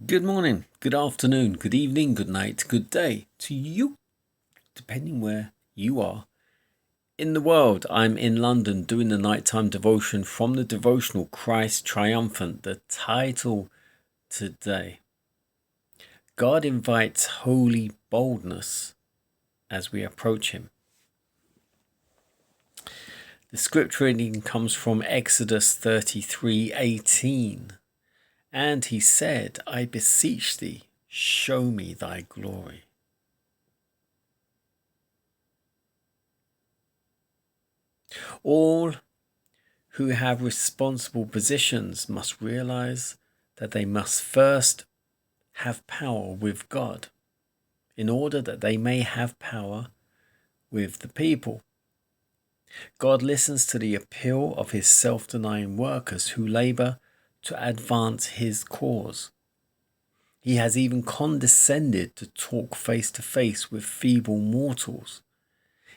Good morning, good afternoon, good evening, good night, good day to you, depending where you are in the world. I'm in London doing the nighttime devotion from the devotional Christ Triumphant. The title today: God invites holy boldness as we approach Him. The scripture reading comes from Exodus 33:18. And he said, I beseech thee, show me thy glory. All who have responsible positions must realize that they must first have power with God in order that they may have power with the people. God listens to the appeal of his self-denying workers who labor to advance his cause. He has even condescended to talk face to face with feeble mortals.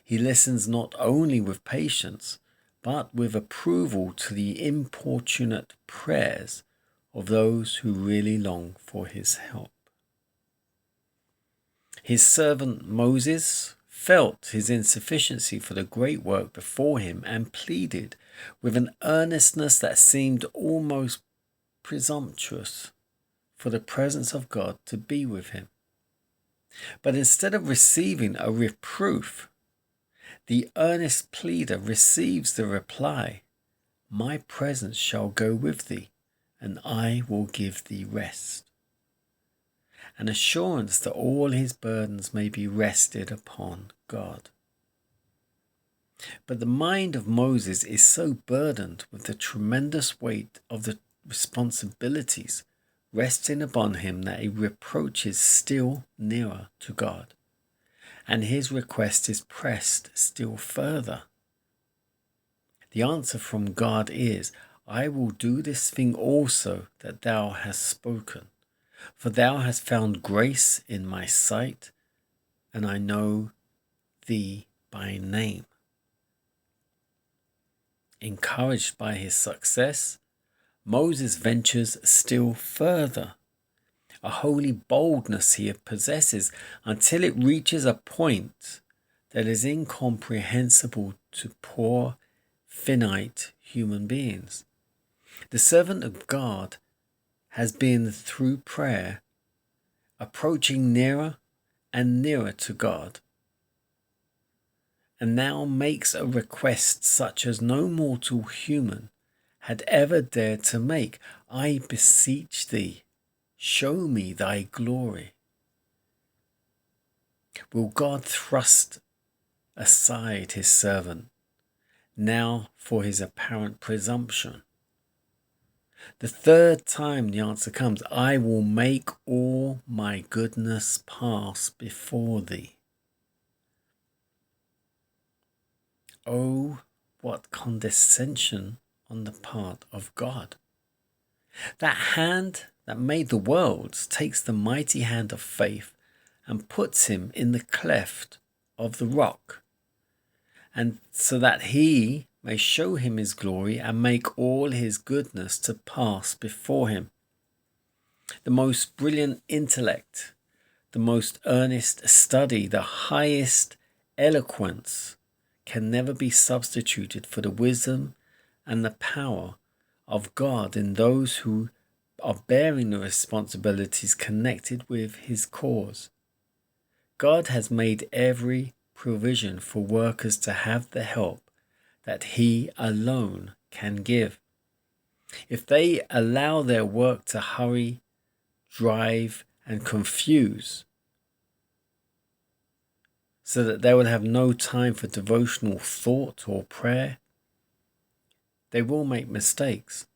He listens not only with patience, but with approval to the importunate prayers of those who really long for his help. His servant Moses felt his insufficiency for the great work before him and pleaded with an earnestness that seemed almost presumptuous for the presence of God to be with him. But instead of receiving a reproof, the earnest pleader receives the reply, my presence shall go with thee, and I will give thee rest. An assurance that all his burdens may be rested upon God. But the mind of Moses is so burdened with the tremendous weight of the responsibilities resting upon him that he approaches still nearer to God, and his request is pressed still further. The answer from God is, I will do this thing also that thou hast spoken, for thou hast found grace in my sight, and I know thee by name. Encouraged by his success, Moses ventures still further. A holy boldness he possesses until it reaches a point that is incomprehensible to poor, finite human beings. The servant of God has been, through prayer, approaching nearer and nearer to God, and now makes a request such as no mortal human had ever dared to make. I beseech thee, show me thy glory. Will God thrust aside his servant now for his apparent presumption? The third time the answer comes, I will make all my goodness pass before thee. Oh, what condescension on the part of God. That hand that made the worlds takes the mighty hand of faith and puts him in the cleft of the rock, and so that he may show him his glory and make all his goodness to pass before him. The most brilliant intellect, the most earnest study, the highest eloquence can never be substituted for the wisdom and the power of God in those who are bearing the responsibilities connected with his cause. God has made every provision for workers to have the help that he alone can give. If they allow their work to hurry, drive, and confuse, so that they will have no time for devotional thought or prayer, they will make mistakes.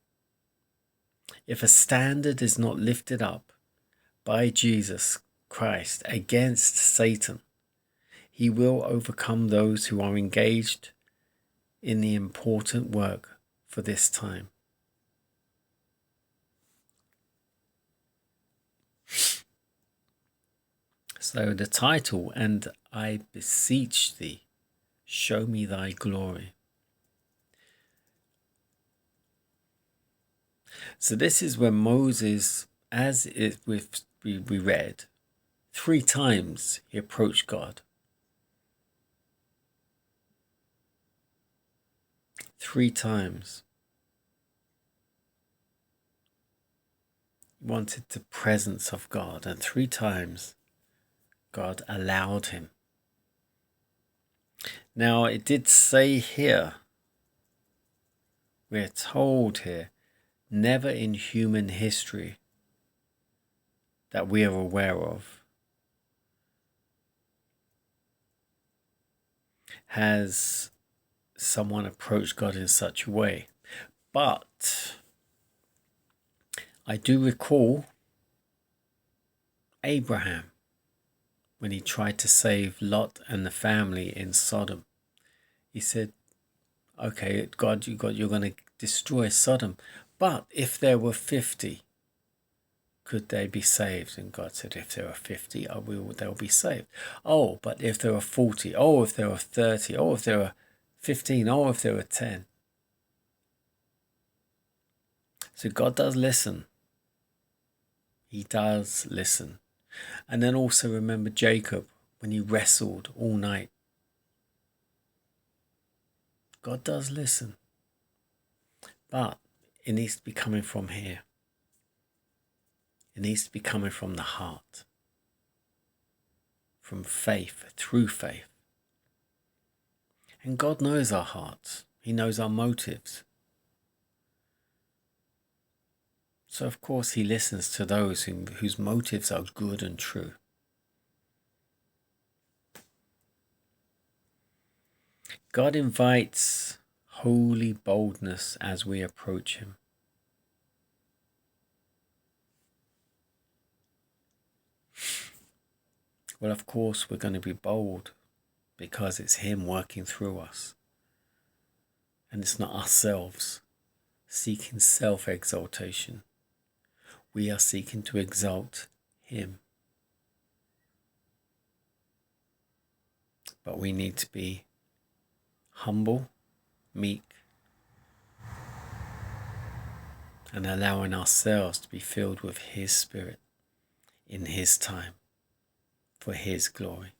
If a standard is not lifted up by Jesus Christ against Satan, he will overcome those who are engaged in the important work for this time. So the title, and I beseech thee, show me thy glory. So this is when Moses we read, 3 times he approached God. 3 times. He wanted the presence of God, and 3 times God allowed him. Now, it did say here, we're told here, never in human history that we are aware of has someone approached God in such a way. But I do recall Abraham when he tried to save Lot and the family in Sodom. He said, okay, God, you're going to destroy Sodom, but if there were 50, could they be saved? And God said, if there are 50, they'll be saved. Oh, but if there are 40, oh, if there are 30, oh, if there are 15, oh, if there are 10. So God does listen. He does listen. And then also remember Jacob when he wrestled all night. God does listen. But it needs to be coming from here. It needs to be coming from the heart. From faith, through faith. And God knows our hearts. He knows our motives. So of course he listens to those whose motives are good and true. God invites holy boldness as we approach him. Well, of course we're going to be bold because it's him working through us. And it's not ourselves seeking self-exaltation. We are seeking to exalt him. But we need to be humble, meek, and allowing ourselves to be filled with his Spirit in his time for his glory.